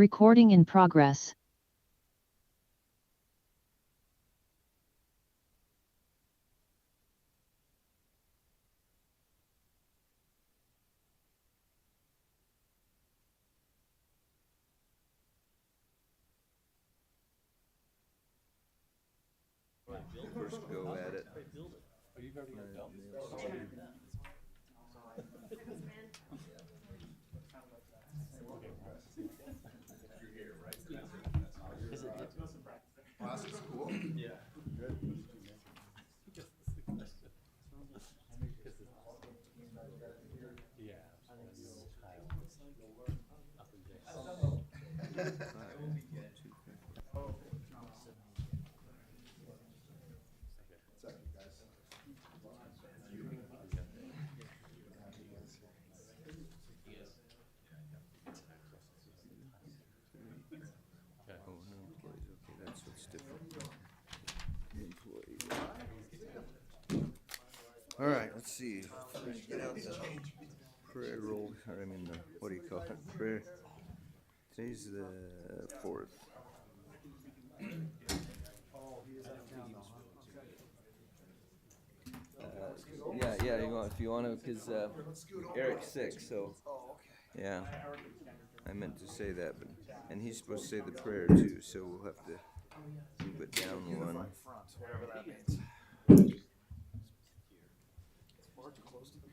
Recording in progress. First go at it. Class is cool. Yeah. Good. What's up, you guys? Oh, no employees, okay, that's what's different. Employee. All right, let's see. First, get out the prayer roll, or I mean, what do you call it? Prayer. Today's the 4th. Yeah, if you want to, because Eric's sick, so. Yeah, I meant to say that, and he's supposed to say the prayer too, so we'll have to move it down one. Whatever that means. Far too close to the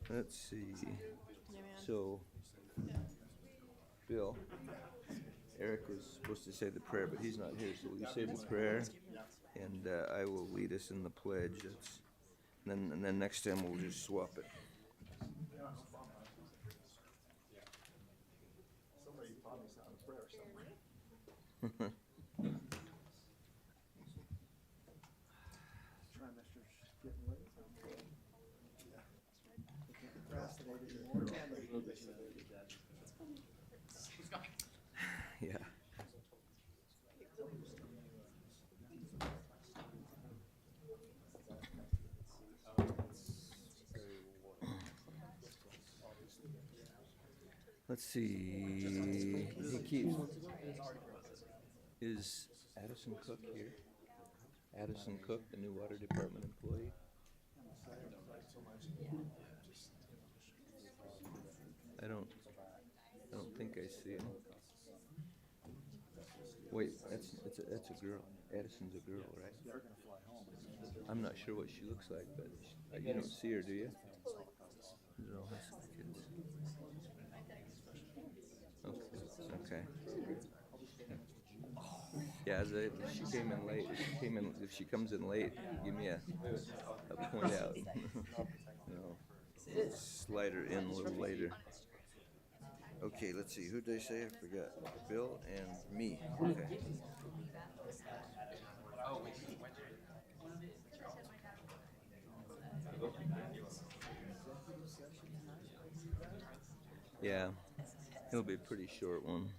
Let's see. So, Bill, Eric was supposed to say the prayer, but he's not here, so will you say the prayer? And I will lead us in the pledge. And then next time we'll just swap it. Somebody taught me how to prayer somewhere. Trimester's getting late. Yeah. We can't procrastinate anymore, can we? Yeah. Let's see. He keeps. Is Addison Cook here? Addison Cook, the new water department employee. I don't think I see him. Wait, that's a girl. Addison's a girl, right? I'm not sure what she looks like, but you don't see her, do you? No, high school kids. Okay. Yeah, if she came in late. If she comes in late, give me a point out. No, slide her in a little later. Okay, let's see. Who did I say? I forgot. Bill and me. Okay. Yeah, it'll be a pretty short one.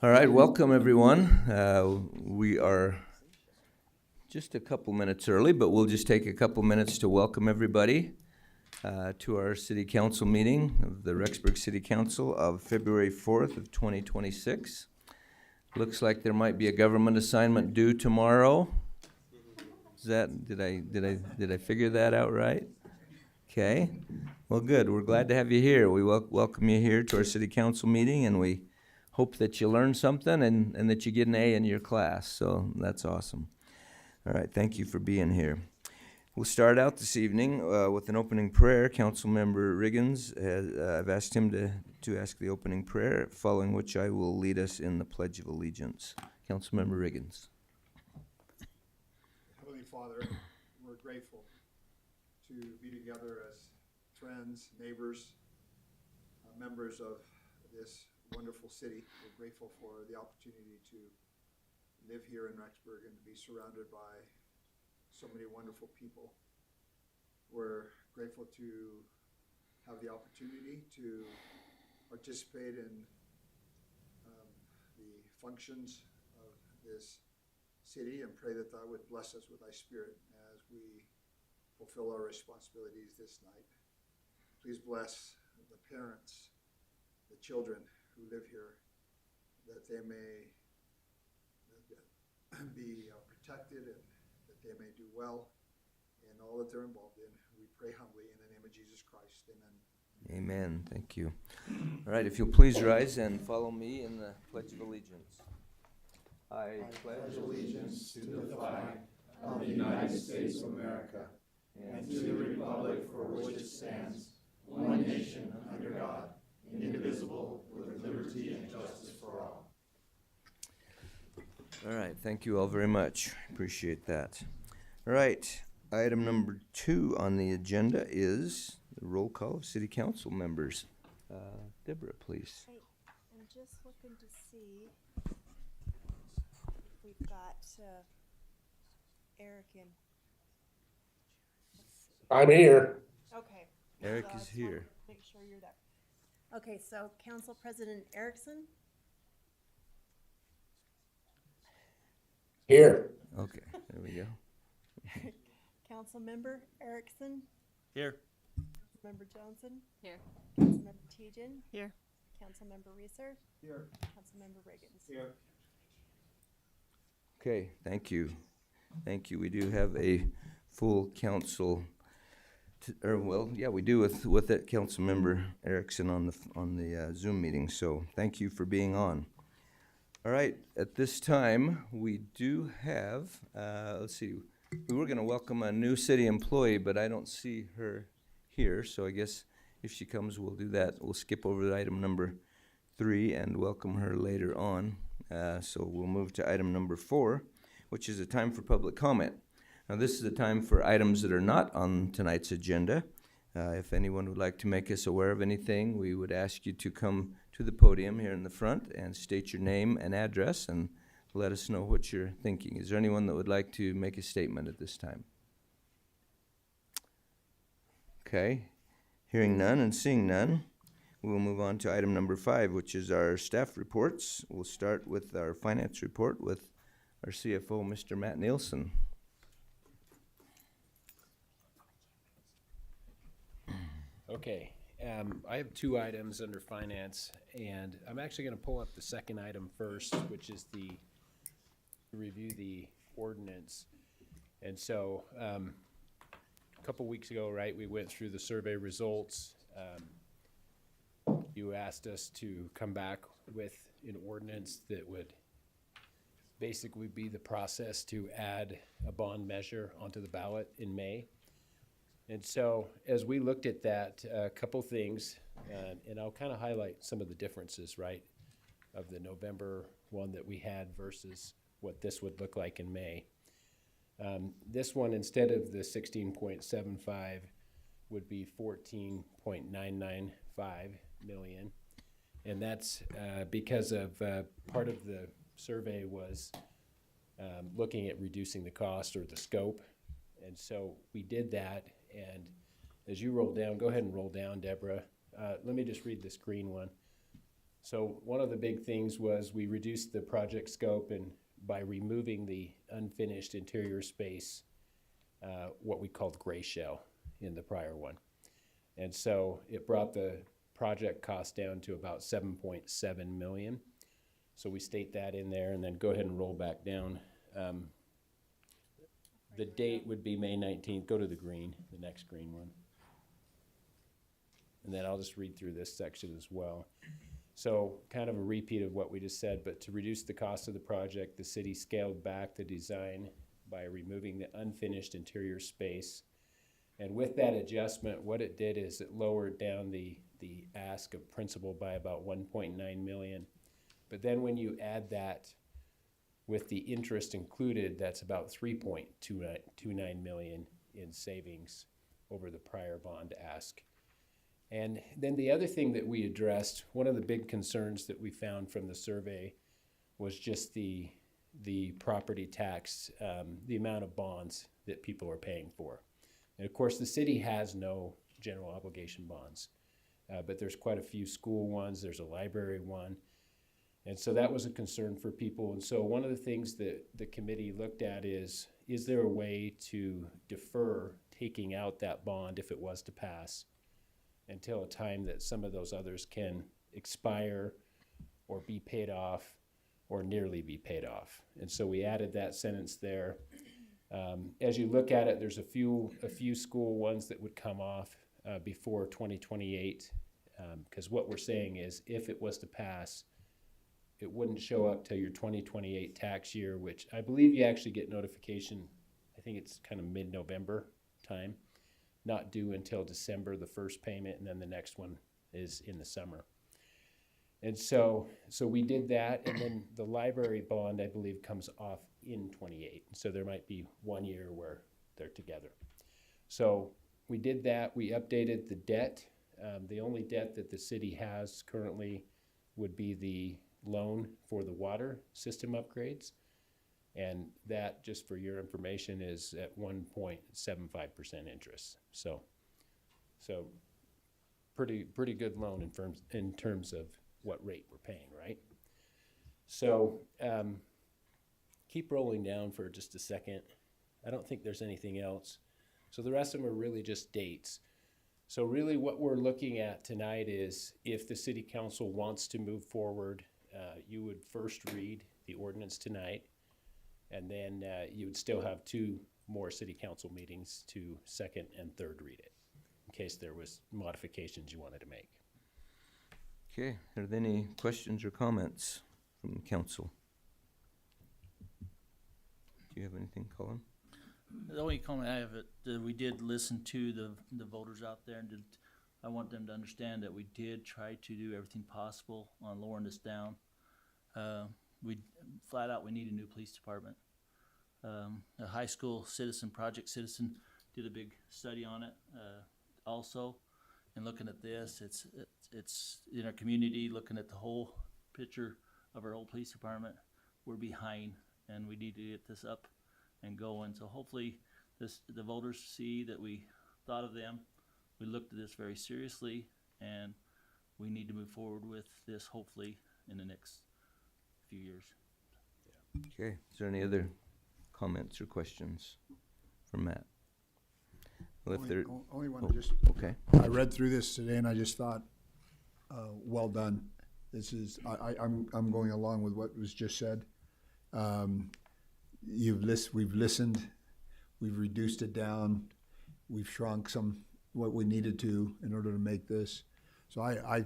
All right, welcome everyone. We are just a couple minutes early, but we'll just take a couple minutes to welcome everybody to our City Council meeting of the Rexburg City Council of February 4th of 2026. Looks like there might be a government assignment due tomorrow. Did I figure that out right? Okay. Well, good. We're glad to have you here. We welcome you here to our City Council meeting, and we hope that you learn something and that you get an A in your class. So that's awesome. All right. Thank you for being here. We'll start out this evening with an opening prayer. Councilmember Riggins, I've asked him to ask the opening prayer, following which I will lead us in the Pledge of Allegiance. Councilmember Riggins. Heavenly Father, we're grateful to be together as friends, neighbors, members of this wonderful city. We're grateful for the opportunity to live here in Rexburg and to be surrounded by so many wonderful people. We're grateful to have the opportunity to participate in the functions of this city and pray that thou would bless us with thy spirit as we fulfill our responsibilities this night. Please bless the parents, the children who live here, that they may be protected and that they may do well in all that they're involved in. We pray humbly in the name of Jesus Christ. Amen. Amen. Thank you. All right, if you'll please rise and follow me in the Pledge of Allegiance. I pledge allegiance to the flag of the United States of America and to the republic for which it stands, one nation under God, indivisible, with liberty and justice for all. All right, thank you all very much. Appreciate that. All right, item number 2 on the agenda is the roll call of city council members. Deborah, please. Right, I'm just looking to see if we've got Eric in. Let's see. I'm here. Okay. Eric So I is just wanna here. Make sure you're there. Okay, so Council President Erickson, Here. Okay, there we go. Council Member Erickson, Here. Member Johnson, Here. Councilmember Tejan, Here. Councilmember Reeser, Here. Councilmember Riggins. Here. Okay, thank you. Thank you. We do have a full council, we do with that council member Erickson on the Zoom meeting. So thank you for being on. All right, at this time we do have. Let's see. We were going to welcome a new city employee, but I don't see her here. So I guess if she comes, we'll do that. We'll skip over to item number 3 and welcome her later on. So we'll move to item number 4, which is a time for public comment. Now, this is a time for items that are not on tonight's agenda. If anyone would like to make us aware of anything, we would ask you to come to the podium here in the front and state your name and address and let us know what you're thinking. Is there anyone that would like to make a statement at this time? Okay, hearing none and seeing none, we'll move on to item number 5, which is our staff reports. We'll start with our finance report with our CFO, Mr. Matt Nielsen. Okay, I have 2 items under finance, and I'm actually gonna pull up the second item first, which is the review the ordinance. And so, a couple weeks ago, right, we went through the survey results. You asked us to come back with an ordinance that would basically be the process to add a bond measure onto the ballot in May. And so, as we looked at that, a couple things, and I'll kind of highlight some of the differences, right, of the November one that we had versus what this would look like in May. This one, instead of the 16.75, would be 14.995 million. And that's because of part of the survey was looking at reducing the cost or the scope. And so we did that. And as you roll down, go ahead and roll down, Deborah. Let me just read this green one. So one of the big things was we reduced the project scope and by removing the unfinished interior space, what we called gray shell in the prior one. And so it brought the project cost down to about 7.7 million. So we state that in there, and then go ahead and roll back down. The date would be May 19th. Go to the green, the next green one. And then I'll just read through this section as well. So kind of a repeat of what we just said, but to reduce the cost of the project, the city scaled back the design by removing the unfinished interior space. And with that adjustment, what it did is it lowered down the ask of principal by about 1.9 million. But then when you add that with the interest included, that's about 3.29 million in savings over the prior bond ask. And then the other thing that we addressed, one of the big concerns that we found from the survey was just the property tax, the amount of bonds that people are paying for. And of course, the city has no general obligation bonds, but there's quite a few school ones, there's a library one. And so that was a concern for people. And so one of the things that the committee looked at is there a way to defer taking out that bond if it was to pass until a time that some of those others can expire or be paid off or nearly be paid off. And so we added that sentence there. As you look at it, there's a few school ones that would come off before 2028, because what we're saying is if it was to pass, it wouldn't show up till your 2028 tax year, which I believe you actually get notification, I think it's kind of mid-November time, not due until December, the first payment, and then the next one is in the summer. And so we did that, and then the library bond, I believe, comes off in 28. So there might be 1 year where they're together. So we did that. We updated the debt. The only debt that the city has currently would be the loan for the water system upgrades. And that, just for your information, is at 1.75% interest. So pretty good loan in terms of what rate we're paying, right? So keep rolling down for just a second. I don't think there's anything else. So the rest of them are really just dates. So really what we're looking at tonight is if the city council wants to move forward, you would first read the ordinance tonight, and then you would still have 2 more city council meetings to second and third read it, in case there was modifications you wanted to make. Okay, are there any questions or comments from the council? Do you have anything, Colin? The only comment I have, we did listen to the voters out there, and I want them to understand that we did try to do everything possible on lowering this down. We flat out, we need a new police department. A high school citizen, Project Citizen, did a big study on it also. And looking at this, it's in our community, looking at the whole picture of our old police department, we're behind, and we need to get this up and going. So hopefully the voters see that we thought of them. We looked at this very seriously, and we need to move forward with this hopefully in the next few years. Okay, is there any other comments or questions from Matt? Well, if there, Only one, oh, just, okay, I read through this today and I just thought, well done. This is, I'm going along with what was just said. We've listened, we've reduced it down, we've shrunk what we needed to in order to make this. So I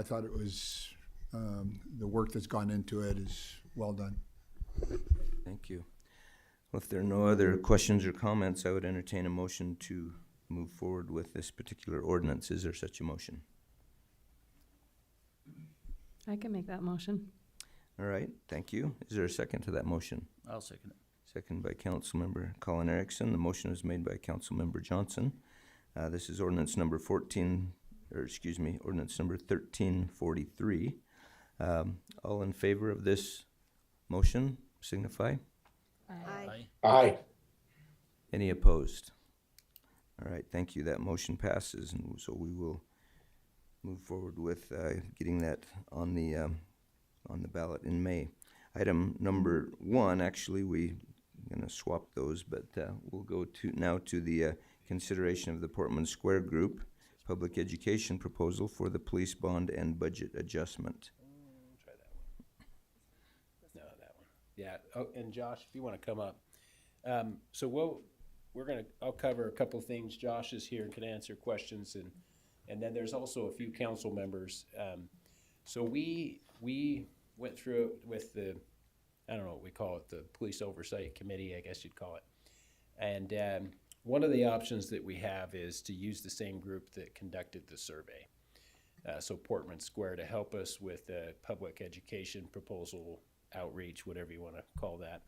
thought it was, the work that's gone into it is well done. thank you. Well, if there are no other questions or comments, I would entertain a motion to move forward with this particular ordinance. Is there such a motion? I can make that motion. All right, thank you. Is there a second to that motion? I'll second it. Second by Councilmember Colin Erickson. The motion is made by Councilmember Johnson. This is ordinance number ordinance number 1343. All in favor of this motion, signify. Aye. Aye. Any opposed? All right, thank you. That motion passes, and so we will move forward with getting that on the ballot in May. Item number 1, actually, we're going to swap those, but we'll go now to the consideration of the Portman Square Group Public Education Proposal for the Police Bond and Budget Adjustment. Try that one. No, that one. Yeah. Oh, and Josh, if you want to come up. So I'll cover a couple of things. Josh is here and can answer questions, and then there's also a few council members. So we went through it with the, I don't know what we call it, the Police Oversight Committee, I guess you'd call it. And one of the options that we have is to use the same group that conducted the survey. So Portman Square to help us with the public education proposal, outreach, whatever you want to call that.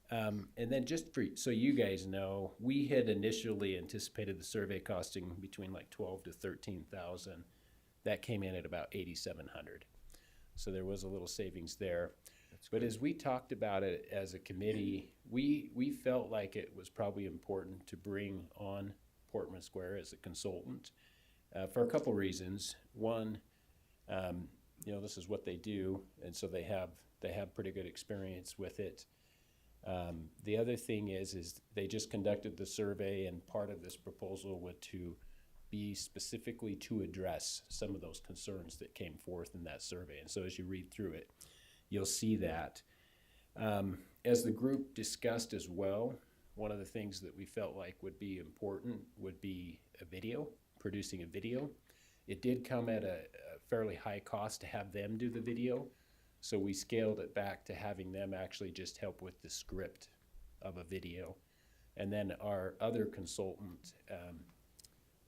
And then just so you guys know, we had initially anticipated the survey costing between like $12,000 to $13,000. That came in at about $8,700. So there was a little savings there. But as we talked about it as a committee, we felt like it was probably important to bring on Portman Square as a consultant for a couple reasons. One, you know, this is what they do, and so they have pretty good experience with it. The other thing is they just conducted the survey, and part of this proposal would to be specifically to address some of those concerns that came forth in that survey. And so as you read through it, you'll see that. As the group discussed as well, one of the things that we felt like would be important would be a video, producing a video. It did come at a fairly high cost to have them do the video, so we scaled it back to having them actually just help with the script of a video. And then our other consultant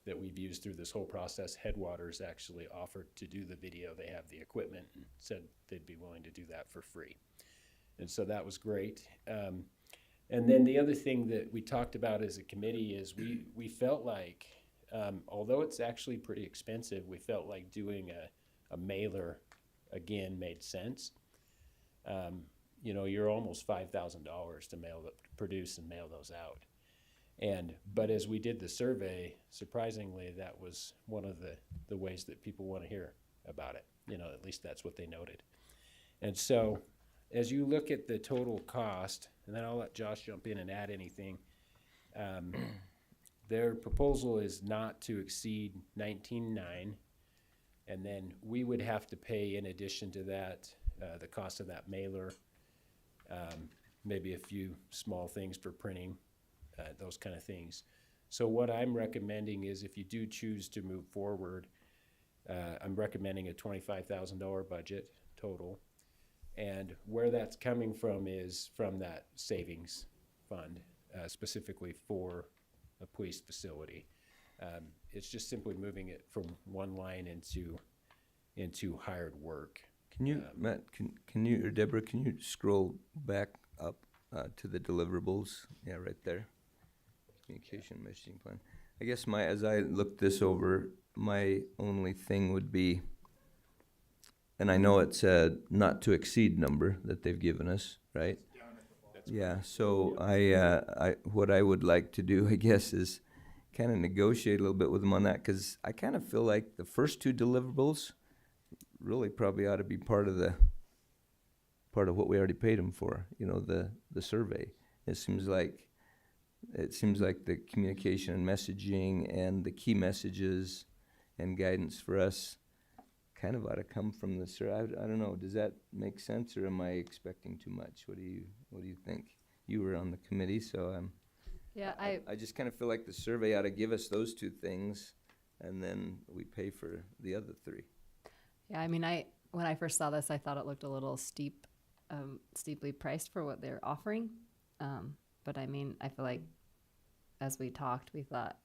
that we've used through this whole process, Headwaters, actually offered to do the video. They have the equipment and said they'd be willing to do that for free. And so that was great. And then the other thing that we talked about as a committee is we felt like, although it's actually pretty expensive, we felt like doing a mailer again made sense. You know, you're almost $5,000 to produce and mail those out. But as we did the survey, surprisingly, that was one of the ways that people want to hear about it. You know, at least that's what they noted. And so as you look at the total cost, and then I'll let Josh jump in and add anything, their proposal is not to exceed $19,900, and then we would have to pay, in addition to that, the cost of that mailer, maybe a few small things for printing, those kind of things. So what I'm recommending is, if you do choose to move forward, I'm recommending a $25,000 budget total. And where that's coming from is from that savings fund, specifically for a police facility. It's just simply moving it from one line into hired work. Can you, Matt, can you, or Deborah, can you scroll back up to the deliverables? Yeah, right there. Communication messaging plan. I guess as I looked this over, my only thing would be, and I know it's a not to exceed number that they've given us, right? Yeah, so I what I would like to do, I guess, is kind of negotiate a little bit with them on that, because I kind of feel like the first two deliverables really probably ought to be part of what we already paid them for, you know, the survey. It seems like the communication and messaging and the key messages and guidance for us kind of ought to come from the survey. I don't know, does that make sense, or am I expecting too much? What do you think? You were on the committee, so Yeah, I just kind of feel like the survey ought to give us those two things, and then we pay for the other three. yeah, I mean, when I first saw this, I thought it looked a little steeply priced for what they're offering. But I mean, I feel like as we talked, we thought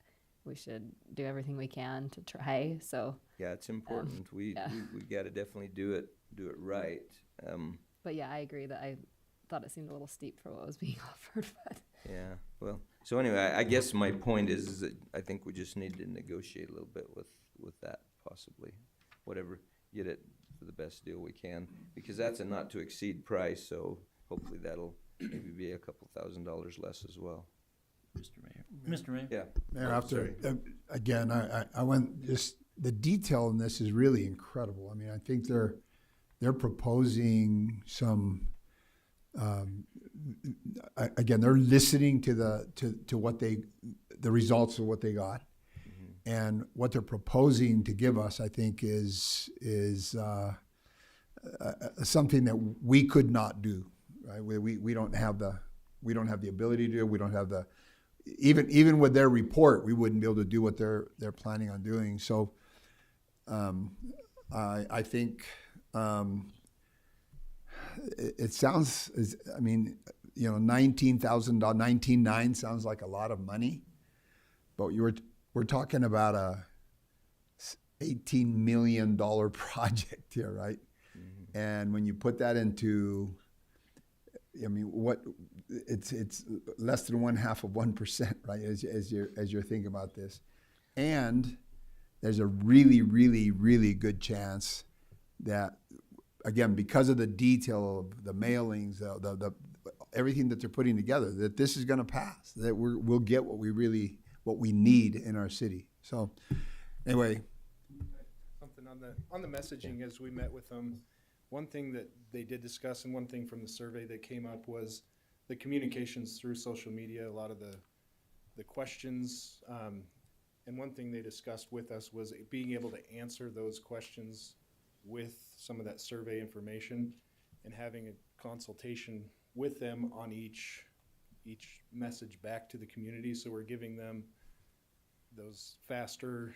we should do everything we can to try. So Yeah, it's important. We got to definitely do it right. but yeah, I agree that I thought it seemed a little steep for what was being offered. But Yeah, well, so anyway, I guess my point is that I think we just need to negotiate a little bit with that, possibly. Whatever, get it for the best deal we can, because that's a not to exceed price, so hopefully that'll maybe be a couple $1,000s less as well. Mr. Mayor? Yeah. Mayor, Oh, after, sorry. again, I went, just, the detail in this is really incredible. I mean, I think they're proposing some, again, they're listening to what the results of what they got. Mm-hmm. And what they're proposing to give us, I think, is something that we could not do, right? We don't have the ability to do, we don't have the, even with their report, we wouldn't be able to do what they're planning on doing. So I think it sounds, I mean, you know, $19,900 sounds like a lot of money, but we're talking about a $18 million project here, right? Mm-hmm. And when you put that into, I mean, it's less than 0.5%, right? As you're thinking about this, and there's a really, really, really good chance that, again, because of the detail of the mailings, the everything that they're putting together, that this is going to pass. That we'll get what we need in our city. So, anyway. Something And on the messaging, as we met with them, one thing that they did discuss, and one thing from the survey that came up, was the communications through social media. A lot of the questions, and one thing they discussed with us was being able to answer those questions with some of that survey information, and having a consultation with them on each message back to the community. So we're giving them those faster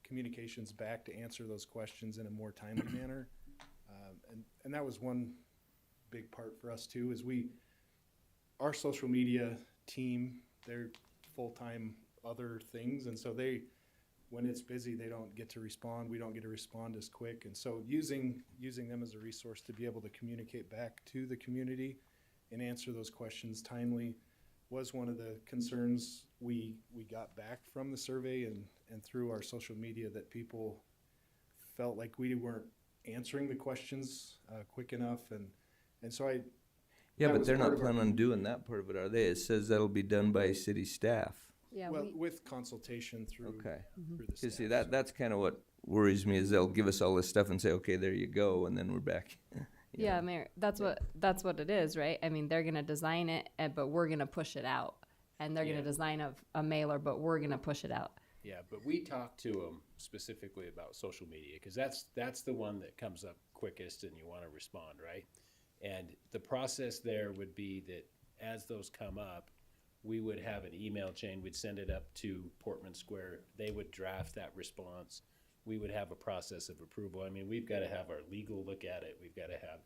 communications back to answer those questions in a more timely manner. And that was one big part for us too, is our social media team, they're full-time other things. And so when it's busy, they don't get to respond. We don't get to respond as quick. And so using them as a resource to be able to communicate back to the community and answer those questions timely was one of the concerns we got back from the survey and through our social media, that people felt like we weren't answering the questions quick enough. And so Yeah, that but was they're part not of our- planning on doing that part of it, are they? It says that'll be done by city staff. Yeah, well, with consultation through Okay. through the Cause see, staff. that's kind of what worries me, is they'll give us all this stuff and say, okay, there you go, and then we're back. You yeah, know? Mayor, that's what it is, right? I mean, they're gonna design it, but we're gonna push it out, and they're Yeah. gonna design a mailer, but we're gonna push it out. Yeah, but we talked to them specifically about social media, because that's the one that comes up quickest and you want to respond, right? And the process there would be that as those come up, we would have an email chain. We'd send it up to Portman Square. They would draft that response. We would have a process of approval. I mean, we've got to have our legal look at it. We've got to have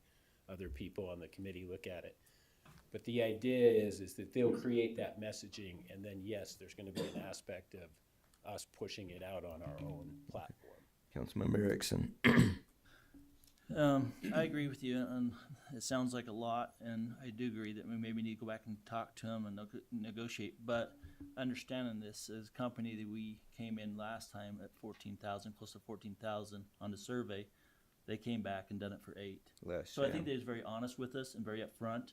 other people on the committee look at it. But the idea is that they'll create that messaging, and then yes, there's going to be an aspect of us pushing it out on our own platform. Councilmember Erickson. I agree with you, and it sounds like a lot, and I do agree that we maybe need to go back and talk to them and negotiate. But understanding this, as a company that we came in last time at 14,000, close to 14,000 on the survey, they came back and done it for 8. So I think they're very honest with us and very upfront.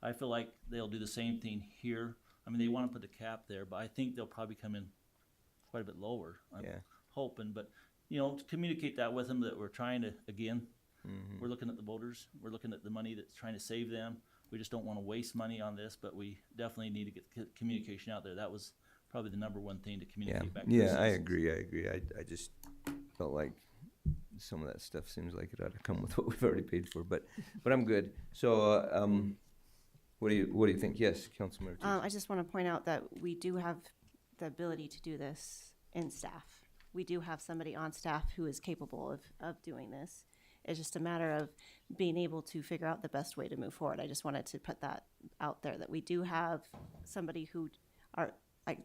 I feel like they'll do the same thing here. I mean, they want to put the cap there, but I think they'll probably come in quite a bit lower. I'm hoping, but to communicate that with them, that we're trying to, again, we're looking at the voters, we're looking at the money that's trying to save them. We just don't want to waste money on this, but we definitely need to get communication out there. That was probably the number one thing to communicate back to the Yeah, I citizens. agree. I just felt like some of that stuff seems like it ought to come with what we've already paid for, but I'm good. So, what do you think? Yes, Councilmember. I just want to point out that we do have the ability to do this in staff. We do have somebody on staff who is capable of doing this. It's just a matter of being able to figure out the best way to move forward. I just wanted to put that out there, that we do have somebody who are like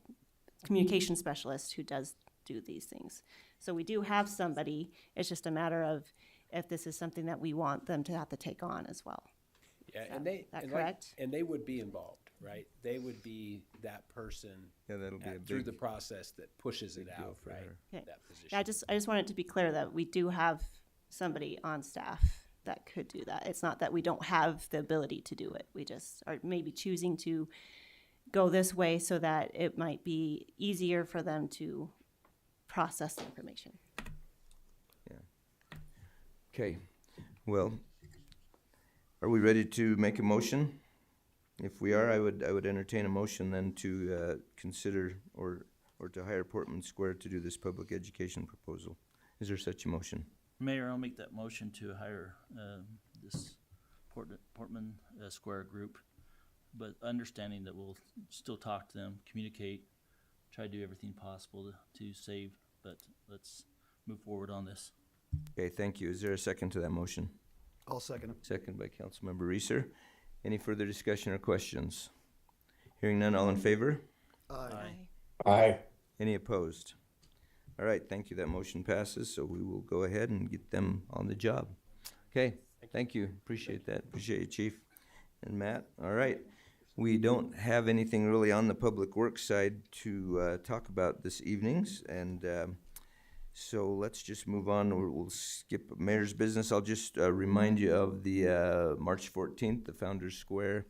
communication specialist who does do these things. So we do have somebody. It's just a matter of if this is something that we want them to have to take on as well. Yeah, Is and that and correct? and they would be involved, right? They would be that person Yeah, that'll be a through big the process that pushes it deal out, for right? her. Okay. That position. Yeah, I just wanted to be clear that we do have somebody on staff that could do that. It's not that we don't have the ability to do it. We just are maybe choosing to go this way so that it might be easier for them to process the information. Okay, well, are we ready to make a motion? If we are, I would entertain a motion then to consider or to hire Portman Square to do this public education proposal. Is there such a motion? Mayor, I'll make that motion to hire this Portman Square group, but understanding that we'll still talk to them, communicate, try to do everything possible to save, but let's move forward on this. Okay, thank you. Is there a second to that motion? I'll second him. Second by Councilmember Reeser. Any further discussion or questions? Hearing none, all in favor? Aye. Any opposed? All right, thank you. That motion passes, so we will go ahead and get them on the job. Okay, thank you. Appreciate that. Appreciate you, Chief and Matt. All right. We don't have anything really on the public works side to talk about this evenings, and so let's just move on. We'll skip mayor's business. I'll just remind you of the March 14th, the Founders Square.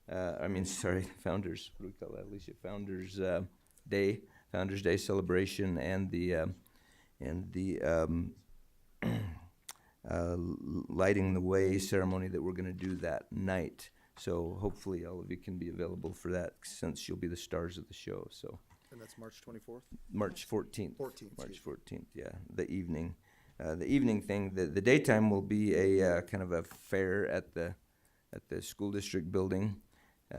Founders. What do we call that, Alicia? Founders Day celebration, and the lighting the way ceremony that we're going to do that night. So hopefully all of you can be available for that, since you'll be the stars of the show. So And that's March 24th? March 14th. 14th, March excuse 14th, yeah, the evening. The evening thing, the daytime will be a kind of a fair at the school district building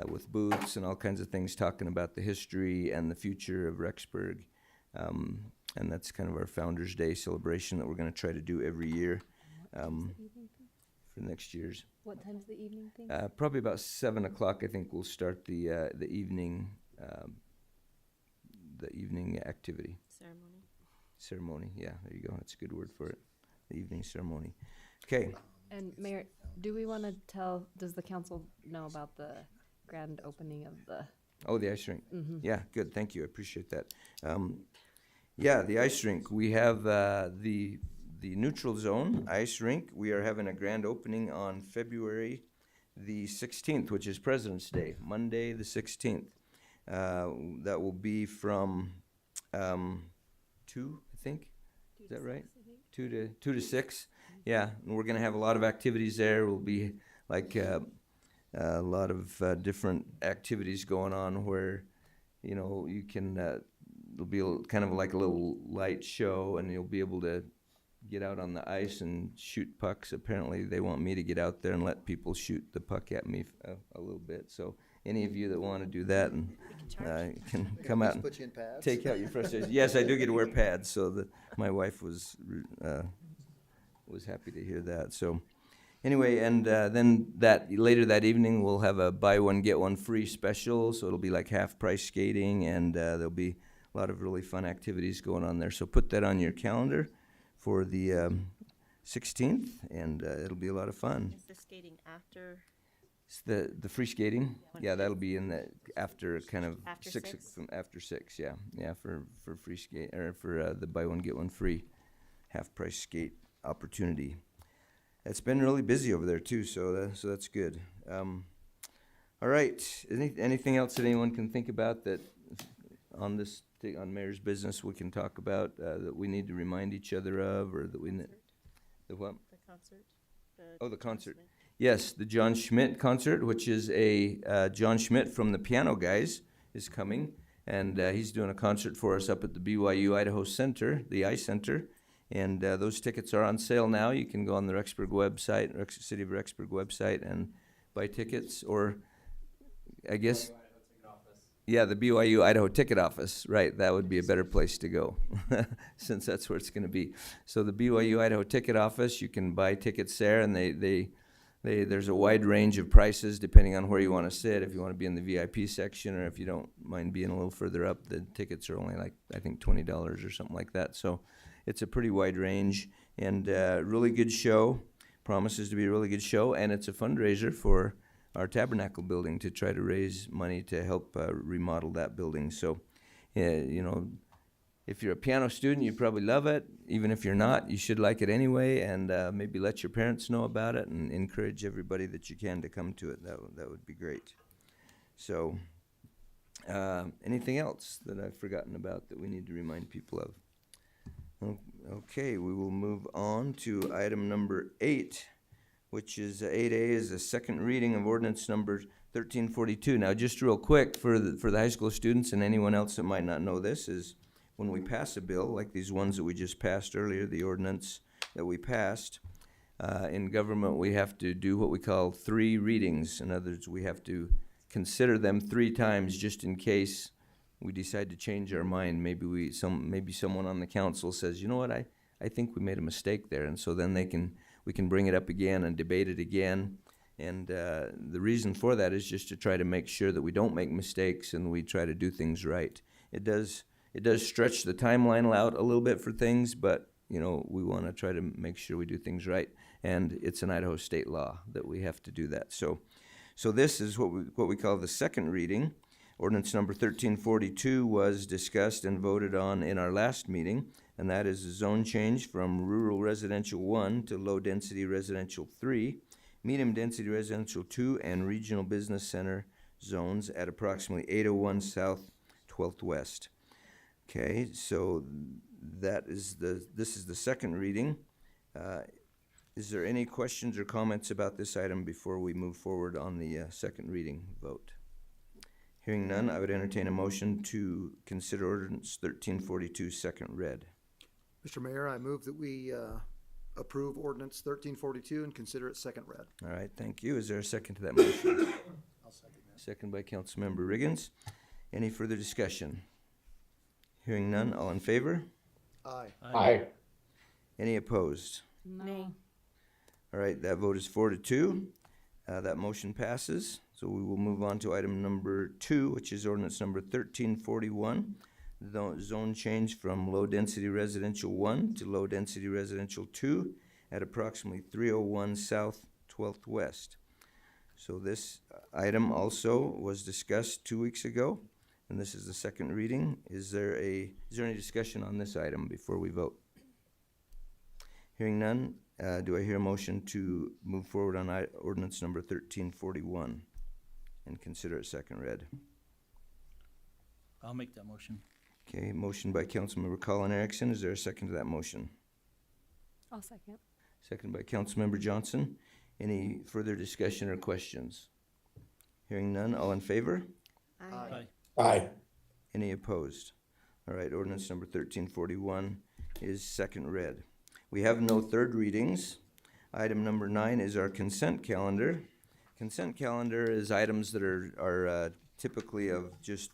with booths and all kinds of things talking about the history and the future of Rexburg. And that's kind of our Founders Day celebration that we're going to try to do every year for next year's. What time's the evening thing? Probably about 7 o'clock. I think we'll start the evening activity. Ceremony, yeah, there you go. That's a good word for it. The evening ceremony. Okay. And Mayor, do we want to does the council know about the grand opening of the? Oh, the ice rink. Mm-hmm. Yeah, good. Thank you. I appreciate that. Yeah, the ice rink. We have the neutral zone ice rink. We are having a grand opening on February the 16th, which is President's Day, Monday the 16th. That will be from 2, I think. Is that right? 2 to 6. Yeah, and we're going to have a lot of activities there. Will be like a lot of different activities going on where, you can. It'll be kind of like a little light show, and you'll be able to get out on the ice and shoot pucks. Apparently, they want me to get out there and let people shoot the puck at me a little bit. So any of you that want to do that and can come out and Put you in pads? take out your frustration. Yes, I do get to wear pads, so my wife was happy to hear that. So anyway, and then later that evening we'll have a buy one get one free special. So it'll be like half price skating, and there'll be a lot of really fun activities going on there. So put that on your calendar for the 16th, and it'll be a lot of fun. Is the skating after? It's the free skating, yeah, that'll be in the after kind of After 6 6? from after 6, yeah, for free skate or for the buy one get one free half price skate opportunity. It's been really busy over there too, so that's good. All right, anything else that anyone can think about that on this on Mayor's business we can talk about that we need to remind each other of, or that we the what? The concert? The concert. Yes, the John Schmidt concert, which is a John Schmidt from the Piano Guys is coming, and he's doing a concert for us up at the BYU Idaho Center, the I Center, and those tickets are on sale now. You can go on the Rexburg website, City of Rexburg website, and buy tickets, or I guess, yeah, the BYU Idaho Ticket Office, right? That would be a better place to go, since that's where it's going to be. So the BYU Idaho Ticket Office, you can buy tickets there, and there's a wide range of prices depending on where you want to sit. If you want to be in the VIP section, or if you don't mind being a little further up, the tickets are only like, I think, $20 or something like that. So it's a pretty wide range, and really good show. Promises to be a really good show, and it's a fundraiser for our Tabernacle building to try to raise money to help remodel that building. So, if you're a piano student, you probably love it. Even if you're not, you should like it anyway, and maybe let your parents know about it and encourage everybody that you can to come to it. That would be great. So, anything else that I've forgotten about that we need to remind people of? Okay, we will move on to item number 8, which is 8A, is a second reading of ordinance number 1342. Now, just real quick for the high school students and anyone else that might not know this, is when we pass a bill, like these ones that we just passed earlier, the ordinance that we passed, in government we have to do what we call 3 readings. In other words, we have to consider them 3 times just in case we decide to change our mind. Maybe someone on the council says, you know what, I think we made a mistake there, and so then we can bring it up again and debate it again. And the reason for that is just to try to make sure that we don't make mistakes and we try to do things right. It does stretch the timeline out a little bit for things, but we want to try to make sure we do things right. And it's an Idaho state law that we have to do that. So this is what we call the second reading. Ordinance number 1342 was discussed and voted on in our last meeting, and that is a zone change from rural residential 1 to low density residential 3, medium density residential 2, and regional business center zones at approximately 801 South 12th West. Okay, so this is the second reading. Is there any questions or comments about this item before we move forward on the second reading vote? Hearing none, I would entertain a motion to consider ordinance 1342 second read. Mr. Mayor, I move that we approve ordinance 1342 and consider it second read. All right, thank you. Is there a second to that motion? I'll second that. Second by Councilmember Riggins. Any further discussion? Hearing none, all in favor? Aye. Any opposed? Nay. All right, that vote is 4-2. That motion passes. So we will move on to item number 2, which is ordinance number 1341. Zone change from low-density residential 1 to low-density residential 2 at approximately 301 South 12th West. So this item also was discussed 2 weeks ago, and this is the second reading. Is there any discussion on this item before we vote? Hearing none, do I hear a motion to move forward on ordinance number 1341 and consider it second read? I'll make that motion. Okay, motion by Councilmember Colin Erickson. Is there a second to that motion? I'll second. Second by Councilmember Johnson. Any further discussion or questions? Hearing none, all in favor? Aye. Aye. Any opposed? All right, ordinance number 1341 is second read. We have no third readings. Item number 9 is our consent calendar. Consent calendar is items that are typically of just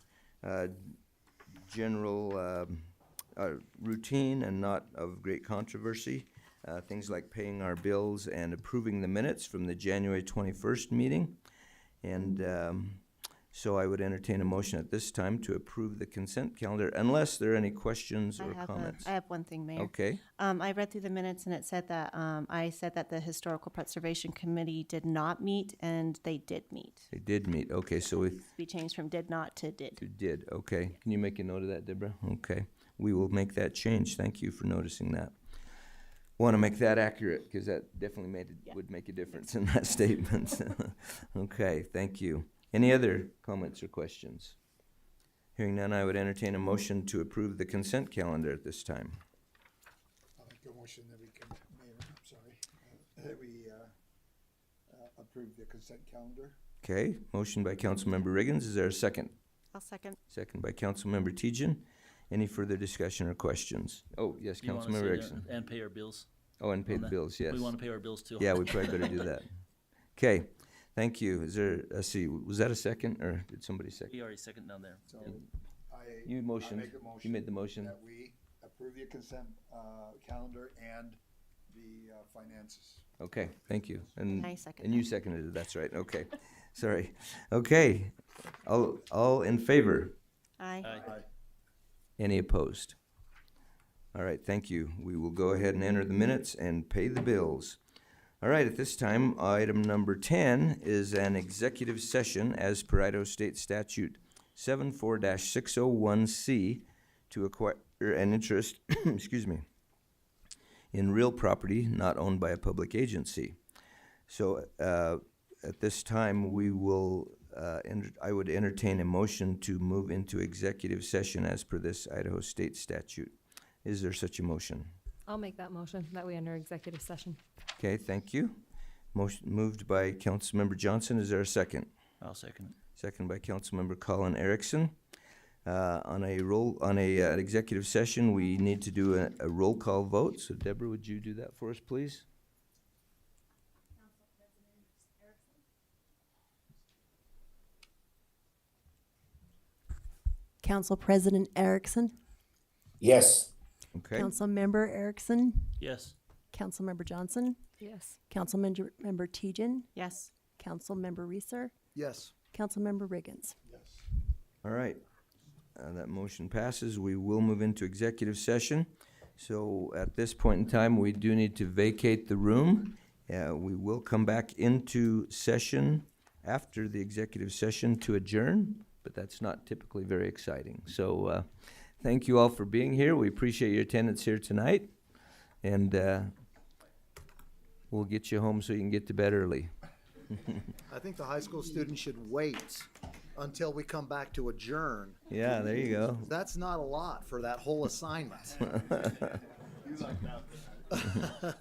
general routine and not of great controversy. Things like paying our bills and approving the minutes from the January 21st meeting. And so I would entertain a motion at this time to approve the consent calendar, unless there are any questions or comments. I have one thing, Mayor. Okay, I read through the minutes and it said that, I said that the Historical Preservation Committee did not meet, and they did meet. they did meet. Okay, so we We changed from did not to did. did. Okay, can you make a note of that, Deborah? Okay, we will make that change. Thank you for noticing that. Want to make that accurate, because that definitely would make a difference in that statement. Okay, thank you. Any other comments or questions? Hearing none, I would entertain a motion to approve the consent calendar at this time. I'll make a motion that we can, Mayor, I'm sorry, that we approve the consent calendar. Okay, motion by Councilmember Riggins. Is there a second? I'll second. Second by Councilmember Tejan. Any further discussion or questions? Oh, yes, You wanna Councilmember say Erickson. And pay our bills. Oh, and pay on the that? bills, yes. We want to pay our bills too. Yeah, we probably better do that. Okay, thank you. Is there, let's see, was that a second, or did somebody second? He already seconded down there. So You I motioned. make a motion. You made the motion. That we approve the consent calendar and the finances. Okay, thank you. And I second And you seconded it, that's right, okay. Sorry. Okay, all in favor? Aye. Aye. Any opposed? All right, thank you. We will go ahead and enter the minutes and pay the bills. All right, at this time, item number 10 is an executive session as per Idaho State Statute 74-601C to acquire an interest, excuse me, in real property not owned by a public agency. So at this time, we will, I would entertain a motion to move into executive session as per this Idaho State statute. Is there such a motion? I'll make that motion that we enter executive session. Okay, thank you. Motion moved by Councilmember Johnson. Is there a second? I'll second it. Second by Councilmember Colin Erickson. On an executive session, we need to do a roll call vote. So Deborah, would you do that for us, please? Council President Erickson, Yes. Okay. Councilmember Erickson, Yes. Councilmember Johnson, Yes. Councilmember Tejan, Yes. Councilmember Reeser, Yes. Councilmember Riggins. Yes. All right. That motion passes. We will move into executive session. So at this point in time, we do need to vacate the room. We will come back into session after the executive session to adjourn, but that's not typically very exciting. So thank you all for being here. We appreciate your attendance here tonight. And we'll get you home so you can get to bed early. I think the high school students should wait until we come back to adjourn. Yeah, there you go. That's not a lot for that whole assignment. You like that.